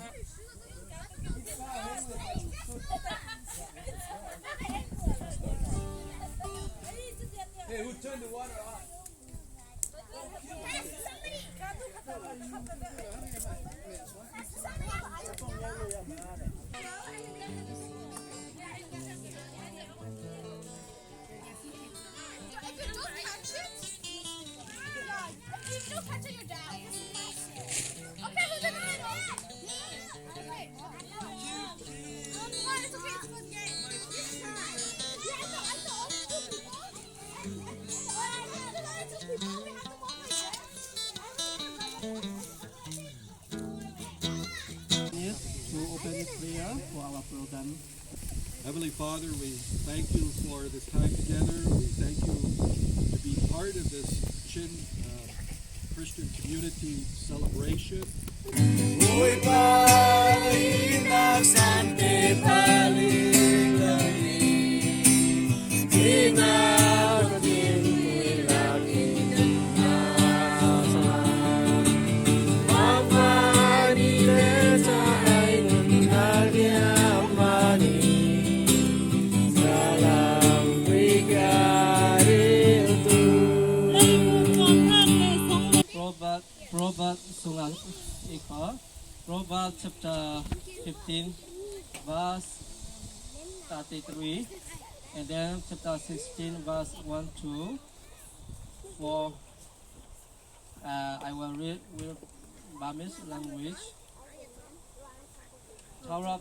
Hey, who turned the water on? To open prayer for our program. Heavenly Father, we thank you for this time together. We thank you to be part of this Chin Christian community celebration. Proverbs Sungan Ika, Proverbs chapter 15, verse 33, and then chapter 16, verse 1 to 4. I will read with Burmese language. Thảo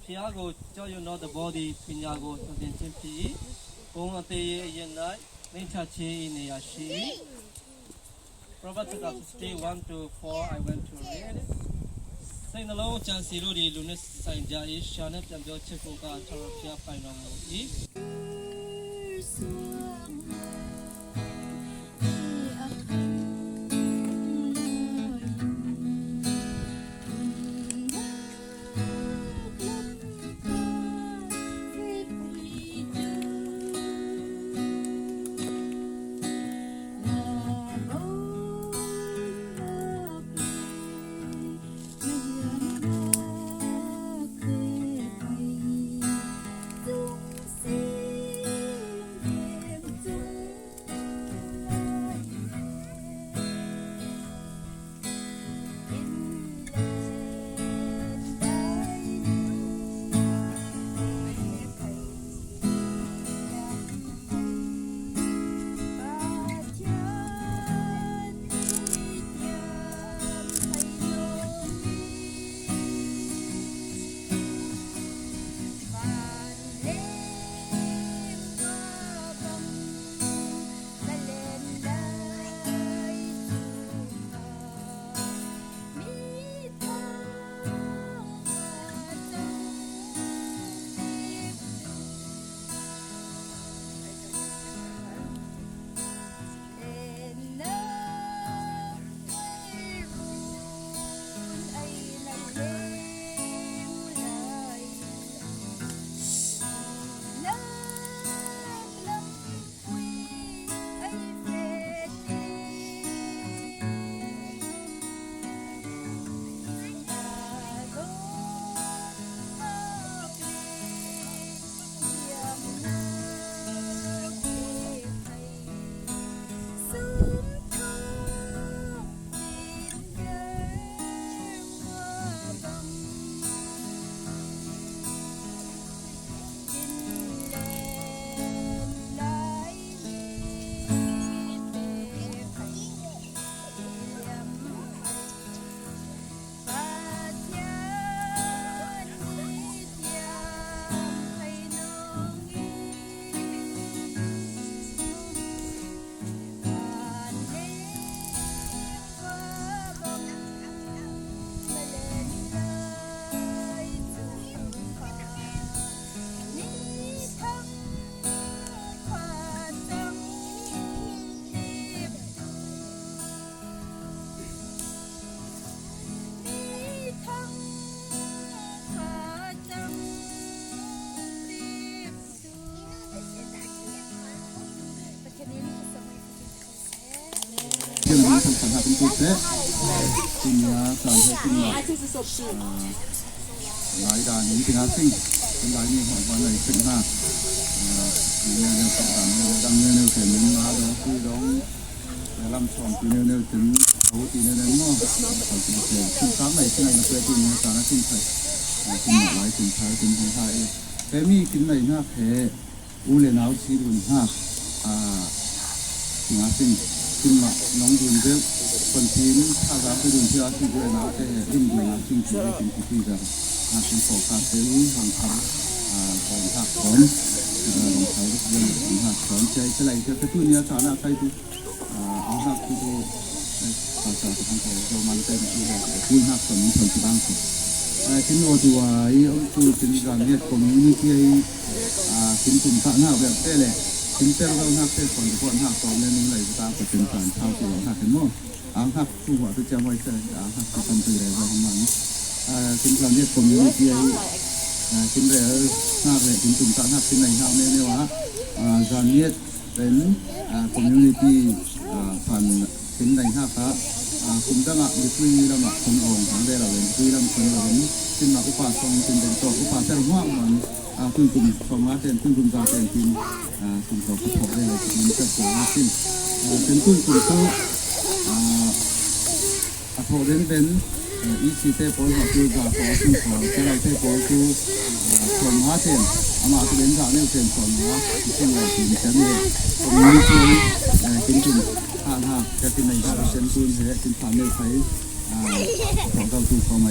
Piago cho you know the body Pinago to the TP, Kung Ate Yenai, Nature Chi in Yashi. Proverbs chapter 15, 1 to 4, I went to read it. Say the Lord, Chan Sirudi, Lunis, Saint Jaish, Shanet, and Jochipuka, Tarapia, Pino. ha tin tu se tin ya san he tin la lai da ni tin ha sing tin lai ni ho ba lai sing ha ne ne sa dan ne dang ne ne ke min ma do ku dong lam chom tin ne tin au tin ne mo ko tin se tin sang lai tin ai na pe tin ne sa na tin sai tin lai tin sai tin hai pe mi tin lai na phe u le nau si dun ha tin ha sing tin ma nong dun deคนจีนถ้าเราไปดูที่ร้านที่ด้วยนะจะเห็นดูนะจริงๆได้เป็นที่กันเป็นโฟกัสเรื่องทางคำของภาคสอนของไทยเรื่องภาคสอนใจอะไรจะกระตุ้นเนื้อสารอะไรที่เอาภาคที่ดูภาษาทางไทยเรามันเป็นที่แบบที่ภาคสอนคนที่บ้านเขาที่โน้ตว่าไอ้คือเป็นการเรียกคอมมูนิตี้เป็นกลุ่มฐานหน้าแบบเต้เลยเป็นเต้เราหน้าเต้คนที่คนหน้าสอนเรื่องอะไรตามกับเป็นการชาวเชียงหน้าเป็นโม่อังคับผู้ว่าจะไว้ใจอังคับจะทำตัวอะไรประมาณนี้ถึงการเรียกคอมมูนิตี้ถึงเรื่องหน้าเลยถึงกลุ่มฐานหน้าถึงในหน้าเนี่ยว่าการเรียกเป็นคอมมูนิตี้ผ่านถึงในหน้าครับคุณจะมาดูคุยแล้วมาคนอ่อนของเราเลยคุยแล้วคนเราเลยถึงมาอุปสรรคถึงเป็นตัวอุปสรรคว่ามันคุณกลุ่มสมาชิกคุณกลุ่มการเป็นทีมคุณต่อผู้ปกครองเลยคุณจะสามารถที่เป็นคุณกลุ่มเขาพอเดินเป็นอีกที่เตะบอลเขาคือการขอสิ่งของที่เราเตะบอลคือส่วนมาเช่นอามาเป็นจากเนี่ยเป็นส่วนมาที่เราถึงจะมีตรงนี้คือเป็นกลุ่มห้าจะเป็นในการเป็นกลุ่มเหตุเป็นผ่านเรื่องไฟของเราคือเขาไหม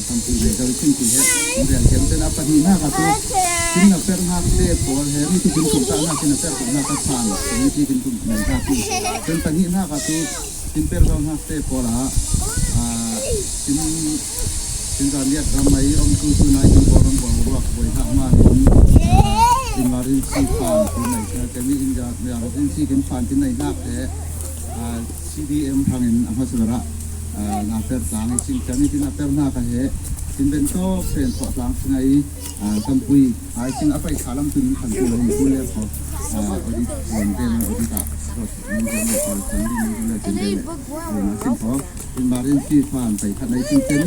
ทำตัวเราขึ้นที่เหตุเรื่องเกี่ยวกับปัญหาครับที่นักเตะห้าเตะบอลเหตุที่เป็นกลุ่มต่างๆที่นักเตะคนนักผ่านที่เป็นกลุ่มในการที่เป็นปัญหาครับที่เป็นเราห้าเตะบอลที่การเรียกทำไมองค์คือในที่บอลบอกว่าบริหารมาที่มาเรียนสิ่งผ่านที่ไหนแต่มีอินเดียเรียนสิ่งผ่านที่ไหนนักแต่CDM ทางอินอัมพาสระนักเตะต่างสิ่งที่นี่ที่นักเตะนักเหตุที่เป็นโต๊ะเป็นขอหลังที่ไหนคำคุยสิ่งอะไรขาลำถึงขันตัวเลยคุยแล้วพออดีตวันเป็นอดีตมันจะไม่พอสันติมันจะเป็นสิ่งพอเป็นมาเรียนที่ผ่านไปขันในสิ่งเป็น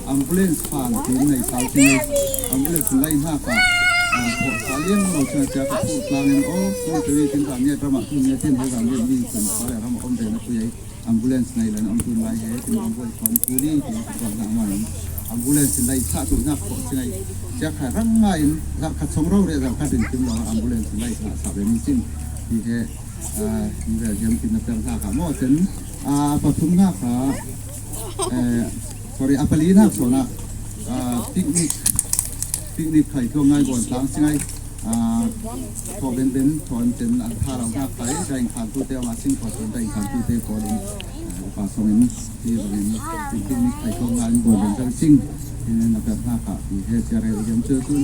อัมบูเลนส์ผ่านถึงในสาวที่อัมบูเลนส์ไล่ห้าป่าขอสาเลี้ยงเราจะพูดกลางเงินโอ้ไม่จะมีถึงการเนี่ยประมาทที่เนี่ยที่ให้การเรียนมีส่วนขอแล้วทำอ้อมเดินคุยอัมบูเลนส์ในหลังอัมบูเลนส์ไล่เหตุเป็นอัมบูเลนส์คนผู้นี้ที่ก่อนหน้ามันอัมบูเลนส์ไล่ชาตุนักขอที่ไหนจะขายร่างไงรักขัดสมรู้เรื่องการดึงถึงเราอัมบูเลนส์ไล่สาวเป็นมิสิ่งที่เหตุเรื่องยังกินน้ำเติมท่าขาหม้อถึงปฐุมหน้าขาsorry อัปลีหน้าสวนปิกนิกไข่ช่วงไงบ่อนล้างใช่ไหมพอเป็นถอนเป็นท่าเราหน้าไข่ใจขันตู้เตะมาสิ่งพอสนใจขันตู้เตะพอดีป่าสมิงที่บริเวณปิกนิกไข่ช่วงไงบ่อนเป็นสิ่งที่นั่นแบบหน้าขาที่เหตุอะไรยังเจอตุ้น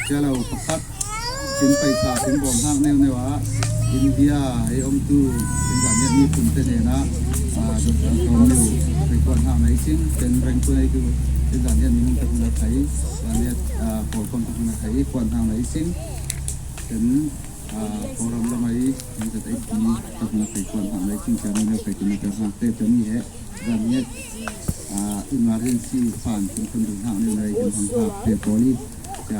เจ้าเราพักถึงไปสาถึงบ่อนห้างแนวว่าอินเดียไอ้องค์ตู้เป็นการเนี่ยมีคุณเสน่ห์นะโดยการทำอยู่ไปก่อนห้างไหนซึ่งเป็นแรงตัวไหนคือเป็นการเนี่ยมีมุมตะกุนไข่การเนี่ยโปรความตะกุนไข่ก่อนห้างไหนซึ่งเป็นโปรแกรมละไม่มันจะได้ที่ตะกุนไข่ก่อนห้างไหนซึ่งจะมีเนื้อไข่ตัวนี้จะห้างเต็มจะมีเหตุการเนี่ยอิมมาเรนซีผ่านเป็นคนดูห้างในเป็นทางภาพเตปอลีจ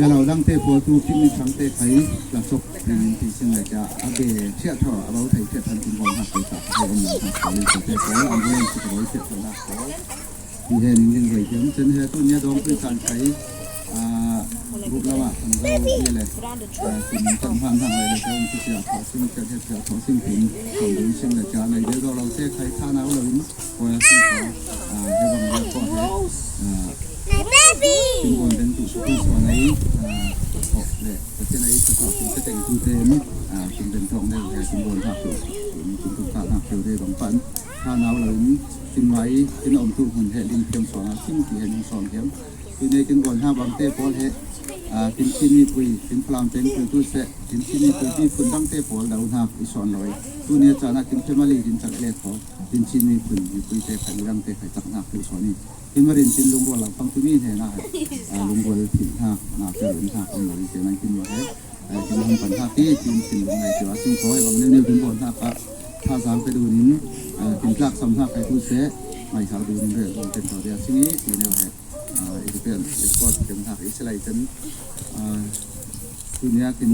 ะเราดังเตะโพตูที่มีทั้งเตะไทยกระสบเป็นที่ซึ่งจะอาเบเชื่อท่อเราไทยเชื่อทันคุณบอลหักไปจากไทยกำลังทำเขาเลยเตะโพอันนี้สุดท้ายเชื่อทันละเขาที่เห็นยังไงถึงจนเหตุตัวนี้ดองเป็นการใช้รูปละว่าของเราที่อะไรสิ่งสำคัญทางอะไรเราที่จะขอสิ่งจะเชื่อขอสิ่งถึงของดูสิ่งจะในเดี๋ยวเราเชื่อใครท่าน้าเราพอสิ่งของให้บางอย่างก็ให้สิ่งบนเป็นตัวที่ส่วนไหนหกเลยแต่ที่ไหนจะขอสิ่งจะแต่งตัวเต็มสิ่งเป็นทองได้แต่สิ่งบนหักตัวสิ่งตุกตาหักตัวได้บางปันท่าน้าเราสิ่งไว้สิ่งอมตุหุ่นเหตุลิงเทียมสองสิ่งที่เห็นสองเทียมคือในสิ่งบนห้าบางเต้โพเหตุสิ่งที่มีปุยสิ่งพลังเป็นคือตู้เสะสิ่งที่มีปุยที่คุณตั้งเต้โพดาวหักอีสอนลอยตัวนี้จะนักสิ่งที่มาลีสิ่งจากเล็กเขาสิ่งที่มีปุยมีปุยเต้ไข่ดังเต้ไข่ตักหักอีสอนนี่ที่มาเรียนสิ่งลุงบัวหลังฟังตัวนี้เห็นนะลุงบัวถิ่นหักหน้าเจริญหักอันนี้เจ้านั่งกินมาให้ จึงทำปัญหาที่จึงสิ่งของในที่ว่าสิ่งขอให้บางเรื่องถึงบนหน้าปะถ้าสามไปดูนี้จึงจักสัมภาษณ์ไปทุเสไม่เขาดูเรื่องมันเป็นต่อเดียวสิ่งนี้ที่เนี่ยให้อีกเรื่องเป็นข้อถึงหากอิสราเอลจนคุณยากิน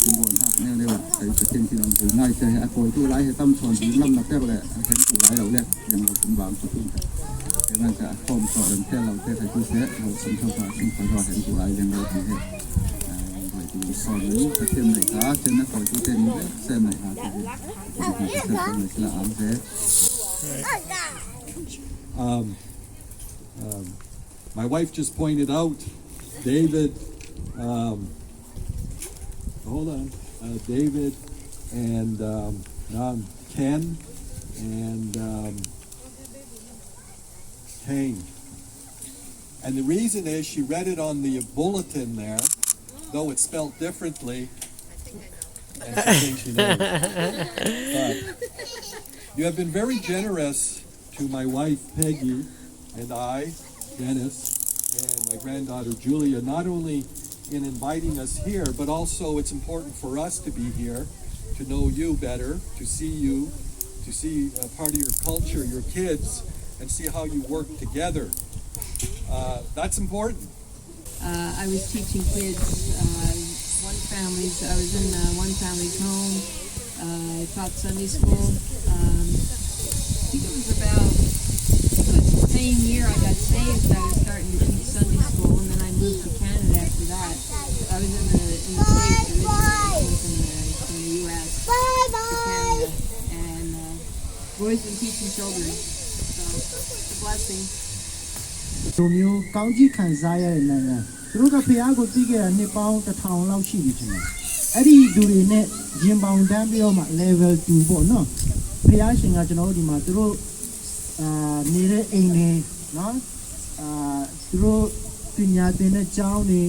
ถึงบนหากเนี่ยเรียกว่าใส่ประเทศที่เราถึงง่ายใจให้อภัยทุไร้ให้ตั้มชนถึงลำนับแก้วเลยเห็นทุไร้เราเรียกยังเราเป็นบางสุดกันดังนั้นจะพร้อมต่อเรื่องแค่เราแค่ใส่ทุเสเราสมทบกับสิ่งของเราเห็นทุไร้ยังเราถึงให้ดูสอนนี้ประเทศไหนคะเช่นนักข่อยทุเทนนี้เส้นไหนคะที่เป็นเส้นไหนสละอันเส My wife just pointed out David, hold on, David and Ken and Kane. And the reason is she read it on the bulletin there, though it's spelled differently. And she thinks she knows. But you have been very generous to my wife Peggy and I, Dennis, and my granddaughter Julia, not only in inviting us here, but also it's important for us to be here, to know you better, to see part of your culture, your kids, and see how you work together. That's important. I was teaching kids, I was in one family's home. I taught Sunday school. I think it was about the same year I got saved. I was starting to teach Sunday school, and then I moved to Canada after that. I was in the States originally, from the U.S. to Canada, and always been teaching children. So it's a blessing. တို့မျိုးကောင်းကြီးခံစားရတဲ့နိုင်ငံသူတို့ကဖះကိုသိခဲ့တာနှစ်ပေါင်း1000လောက်ရှိပြီထင်တယ်အဲ့ဒီလူတွေနဲ့ရင်ပေါင်တန်းပြီးတော့မှ level 2ပေါ့နော်ဖះရှင်ကကျွန်တော်တို့ဒီမှာသူတို့နေတဲ့အိမ်တွေနော်သူတို့ပညာသင်တဲ့ကျောင်းတွေ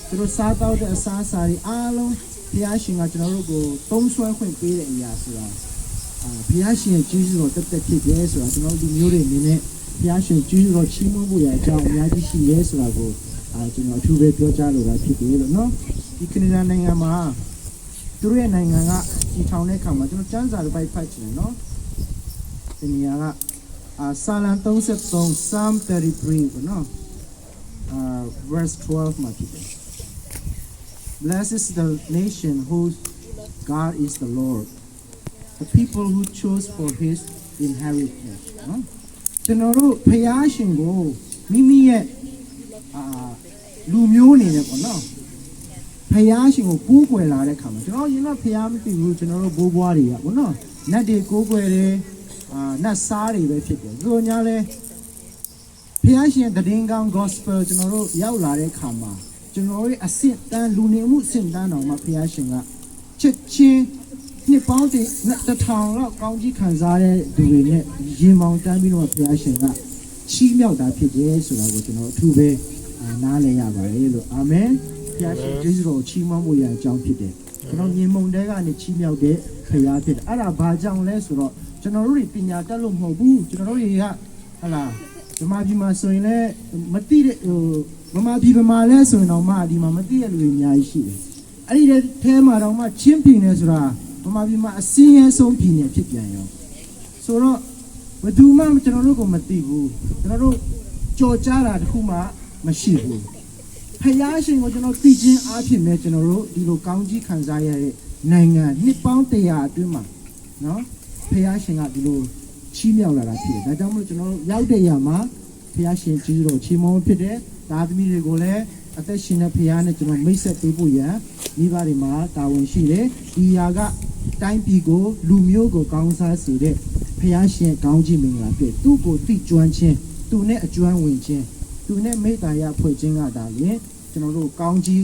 သူတို့စားတော့တဲ့အစားအစာတွေအားလုံးဖះရှင်ကကျွန်တော်တို့ကိုသုံးစွဲခွင့်ပေးတဲ့အရာဆိုတာဖះရှင်ရဲ့ကျေးဇူးတော်တက်တက်ဖြစ်တယ်ဆိုတာကျွန်တော်တို့မျိုးတွေအနေနဲ့ဖះရှင်ကျေးဇူးတော်ချီးမွမ်းဖို့ရအကြောင်းအများကြီးရှိရဲဆိုတာကိုကျွန်တော်အထူးပဲပြောကြားလိုတာဖြစ်တယ်လို့နော်ဒီကနေဒါနိုင်ငံမှာသူတို့ရဲ့နိုင်ငံကဒီထောင်တဲ့ခါမှာကျွန်တော်စံစာတစ်ပိုက်ဖတ်ချင်တယ်နော်ဒီနေရာကစာလံ33 Psalm 33ပေါ့နော်verse 12မှာဖြစ်တယ် Blessed is the nation whose God is the Lord, the people who chose for his inheritance နော်ကျွန်တော်တို့ဖျားရှင်ကိုမိမိရဲ့လူမျိုးအနေနဲ့ပေါ့နော်ဖျားရှင်ကိုကိုးကွယ်လာတဲ့ခါမှာကျွန်တော်ရင်တော့ဖျားမသိဘူးကျွန်တော်တို့ဘိုးဘွားတွေကပေါ့နော်နတ်တွေကိုးကွယ်တယ်နတ်စားတွေပဲဖြစ်တယ်ဆိုညာလဲဖျားရှင်တည်ငောင်း gospel ကျွန်တော်တို့ရောက်လာတဲ့ခါမှာကျွန်တော်တို့အစစ်တန်းလူနေမှုအစစ်တန်းတော်မှာဖျားရှင်ကချက်ချင်းနှစ်ပေါင်း1000လောက်ကောင်းကြီးခံစားတဲ့သူတွေနဲ့ရင်မောင်တန်းပြီးတော့ဘုရားရှင်ကချီးမြှောက်တာဖြစ်တယ်ဆိုတာကိုကျွန်တော်အထူးပဲနားလည်ရပါတယ်လို့အာမင်ဘုရားရှင်ကျေးဇူးတော်ချီးမွမ်းဖို့ရအကြောင်းဖြစ်တယ်ကျွန်တော်မြင်မုံတဲကနေချီးမြှောက်တဲ့ဘုရားဖြစ်တယ်အဲ့ဒါဘာကြောင့်လဲဆိုတော့ကျွန်တော်တို့တွေပညာတတ်လို့မဟုတ်ဘူးကျွန်တော်တို့တွေကဟလာဗမာပြည်မှာဆိုရင်လည်းမသိတဲ့ဗမာပြည်မှာလဲဆိုရင်တော့မှဒီမှာမသိတဲ့လူတွေအများကြီးရှိတယ်အဲ့ဒီထဲမှာတော့မှချင်းပြည်နယ်ဆိုတာဗမာပြည်မှာအစင်းရဲဆုံးပြည်နယ်ဖြစ်ပြန်ရောဆိုတော့ဘယ်သူမှကျွန်တော်တို့ကိုမသိဘူးကျွန်တော်တို့ကြော်ကြားတာတခုမှမရှိဘူးဖယားရှင်ကိုကျွန်တော်သိချင်းအားဖြင့်ပဲကျွန်တော်တို့ဒီလိုကောင်းကြီးခံစားရတဲ့နိုင်ငံနှစ်ပေါင်း100အတွင်းမှာနော်ဖယားရှင်ကဒီလိုချီးမြှောက်လာတာဖြစ်တယ်ဒါကြောင့်မို့ကျွန်တော်တို့ရောက်တဲ့နေရာမှာဖယားရှင်ကျေးဇူးတော်ချီးမွမ်းဖြစ်တယ်ဒါသမီးတွေကိုလည်းအသက်ရှင်တဲ့ဖယားနဲ့ကျွန်တော်မိတ်ဆက်ပေးဖို့ရန်မိဘတွေမှာတာဝန်ရှိတယ်ဒီຢာကတိုင်းပြည်ကိုလူမျိုးကိုကောင်းစားစေတဲ့ဖယားရှင်ကောင်းကြီးမင်္ဂလာပြည့်သူ့ကိုသိကျွမ်းခြင်းသူနဲ့အကျွမ်းဝင်ခြင်းသူနဲ့မေတ္တာရဖွဲ့ခြင်းကဒါရင်ကျွန်တော်တို့ကောင်းကြီး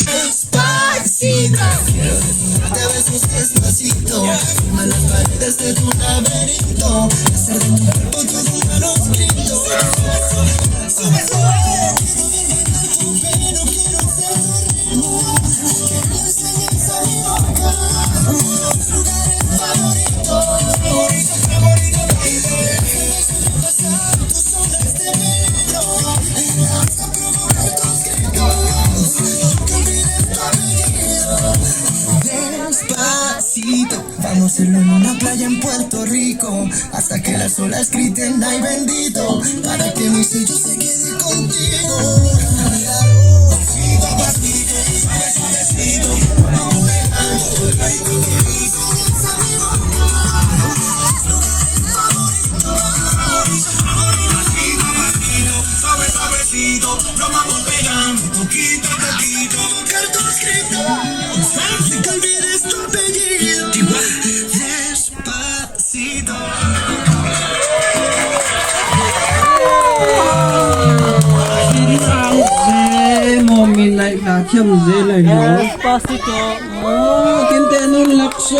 Despacito, te besos despacito, fuma las paredes de tu laberinto. conocerlo en una playa en Puerto Rico, hasta que las olas griten ay bendito, para que mi sello se quede contigo. Pasito a pasito, suave suavecito, vamos dejando el rico que hizo un sabido. Suave suavecito, nos vamos pegando poquito a poquito, buscar tu escrito, sin que olvides tu apellido. Despacito. Mommy like na kiyam zela no. Despacito. Kinte anong lakso.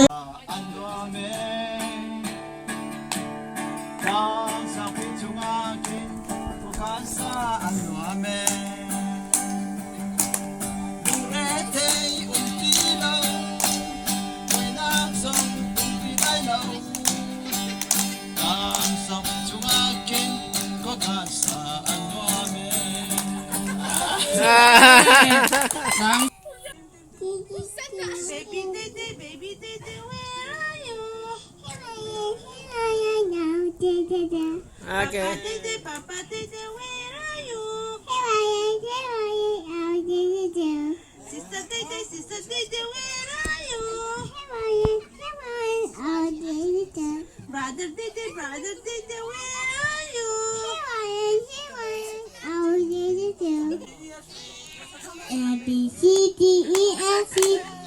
Baby Dede, where are you? Okay. Papa Dede, where are you? Sister Dede, where are you? Brother Dede, where are you? A B C D E F G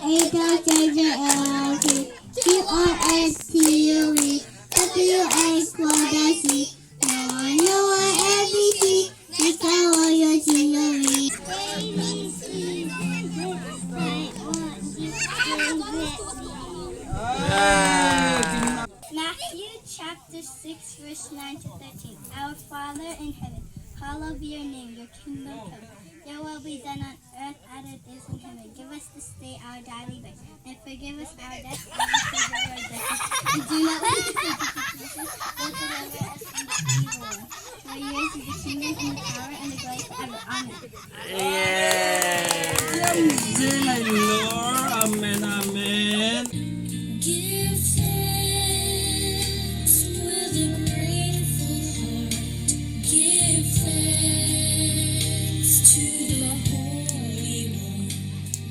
H I J K L M N Q R S T U V W X Y Z. No one ABC. It's all your G-O-V. Matthew chapter 6 verse 9 to 13. Our Father in heaven, hallowed be your name, your kingdom come. Your will be done on earth as it is in heaven. Give us this day our daily bread, and forgive us our debts as we forgive our debtors. And do not let us into temptation, but deliver us from the evil one. For yours is the kingdom and the power and the glory forever. Amen. Zela Lord. Amen, amen. Give thanks with a grateful heart. Give thanks to the Holy One.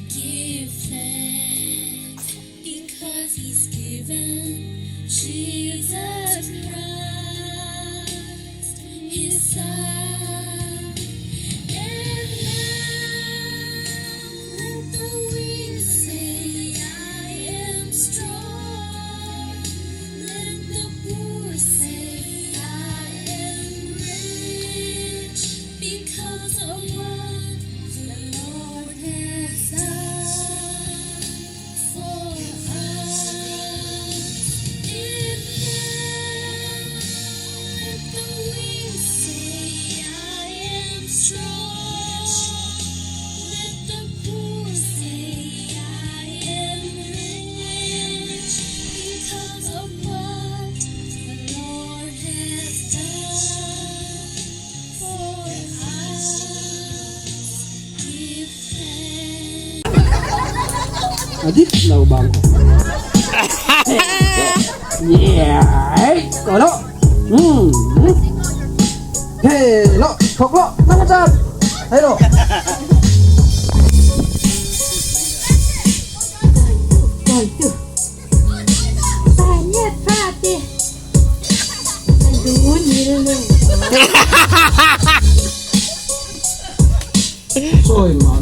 Give thanks because He's given Jesus Christ, His Son. And now let the weak say, I am strong. Let the poor say, I am rich, because of what the Lord has done for us. If let the weak say, I am strong. Let the poor say, I am rich, because of what the Lord has done for us. Give thanks. Adit lao bang. Yeah. Có đó. Hello, thuộc lộ, 500. Hello.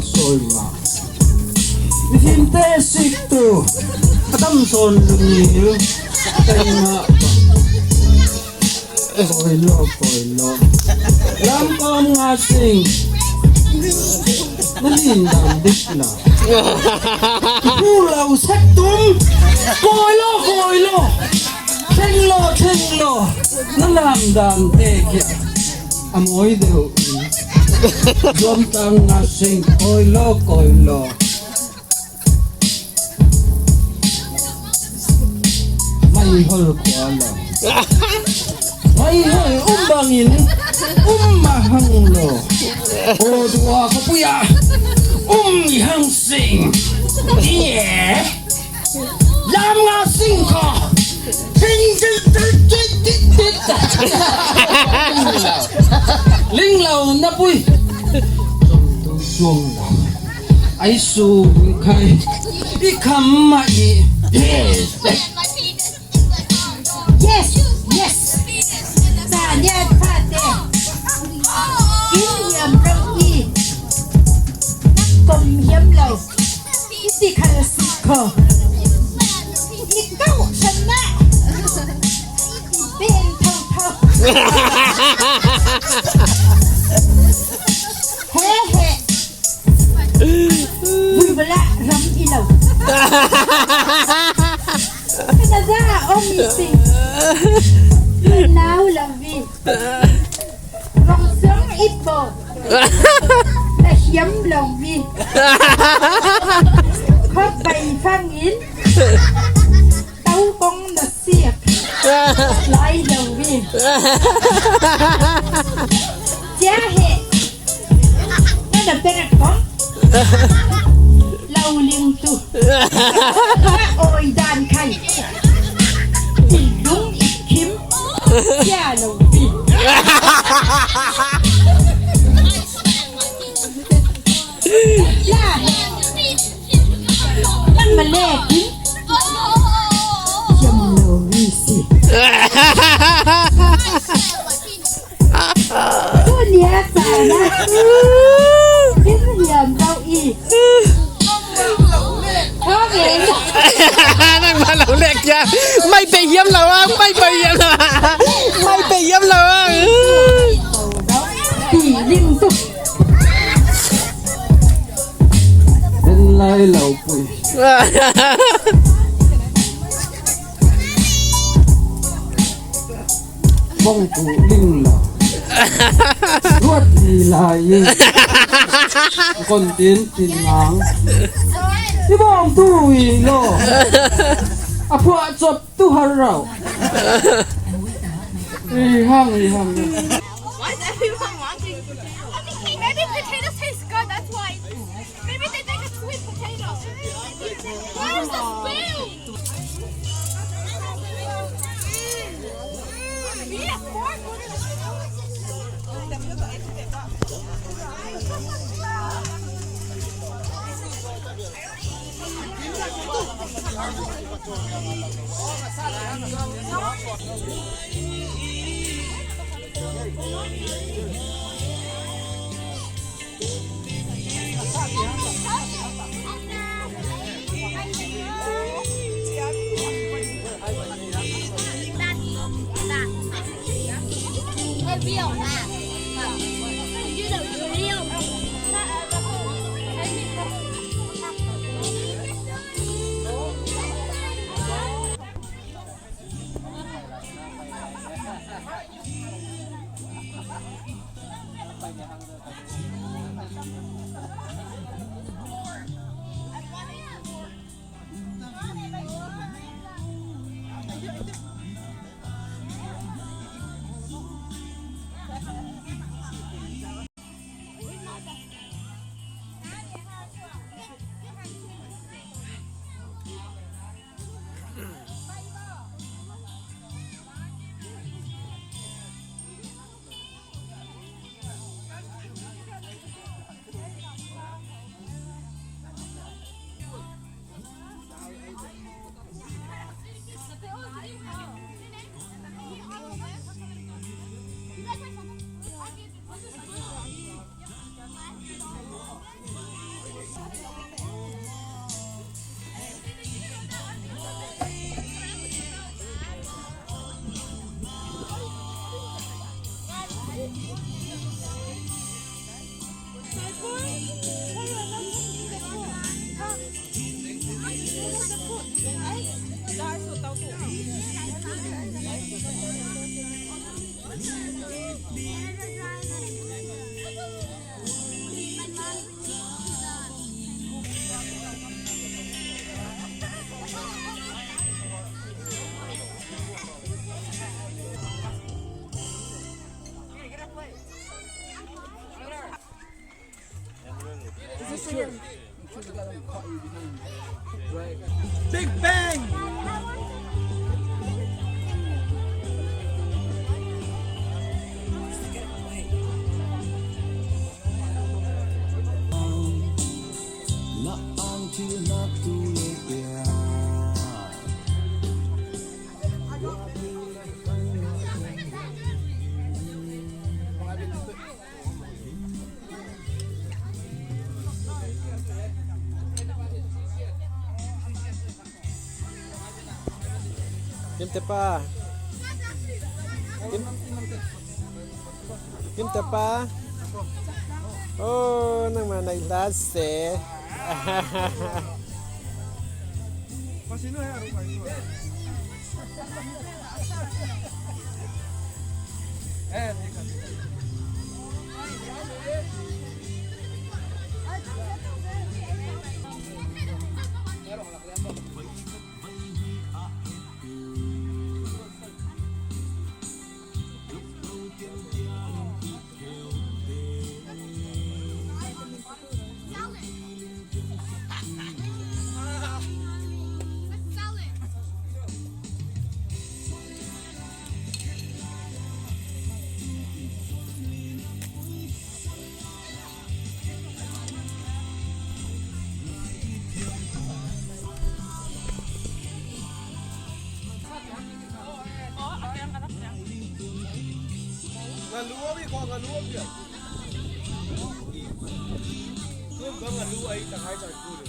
Soi mà. Phim tê xích tu. Tâm son nhiều. Tay mà. Coi lo. Lam con nga sing. Nalindang dik na. Pulaw sektum. Coi lo. Theng lo. Nalamdang teke. Amoy deo. Dom tang nga sing. Coi lo. May hol ko ala. May hol umbangin. Umahang lo. O dua ko puya. Ihang sing. Yeah. Lam nga sing ko. ลิงเรานะปุ้ยช่วงเราไอ้สูใครอีคำมาอี Yes, yes. Sa nhật phạt đẻ. Kỷ niệm rộng y. Cầm hiếm lầu. Ý tì khả là sĩ khờ. Ý câu sân mạ. Bên thâu thâu. Hê hê. Vui bà lạ rắm y lầu. Canada, ông mì xinh. Nào làm gì? Lòng sướng ít bò. Là hiếm lòng gì? Khót bày phan yến. Tấu bóng là xiếc. Lại lòng gì? Giá hệ. Nó là tên là con. Lâu liên tục. Ôi đàn khay. Thì đúng ít kiếm. Gia lâu vì. Là Anh mà lẹ kín. Dâm lâu vì xì. Tôi nhé xài đó. Kiếm hiểm đâu y. Đang mà lẩu lẹt kìa. Mày bị hiếm lẩu không? Mày bị hiếm lẩu. Mày bị hiếm lẩu không? Thì liên tục. Đến lai lầu quỷ bông cụ linh lầu ruột thì lại con tiến tin nắng đi bông tu ý lô à phụ chụp tu hà rau đi hăng Why is everyone watching? Maybe potatoes taste good, that's why. Maybe they think it's sweet potatoes. Where's the spoon? Yeah, fork. Big Bang. Kim tepa. Kim tepa. Oh, nang manay lase. Ngalua bi ko ngalua bi. Lu ba ngalua ai tangai char ku le.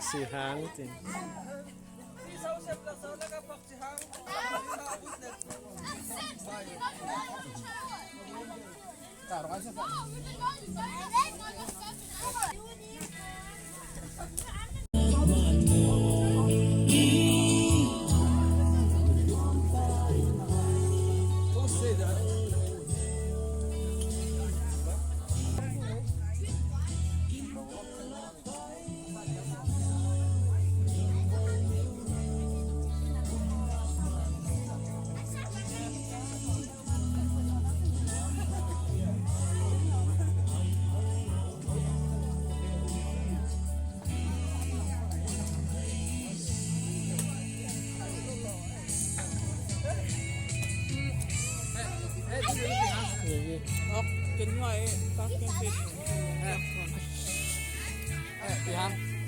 Sihang tin. Kinh hoài tao kinh phết. Chị Hằng.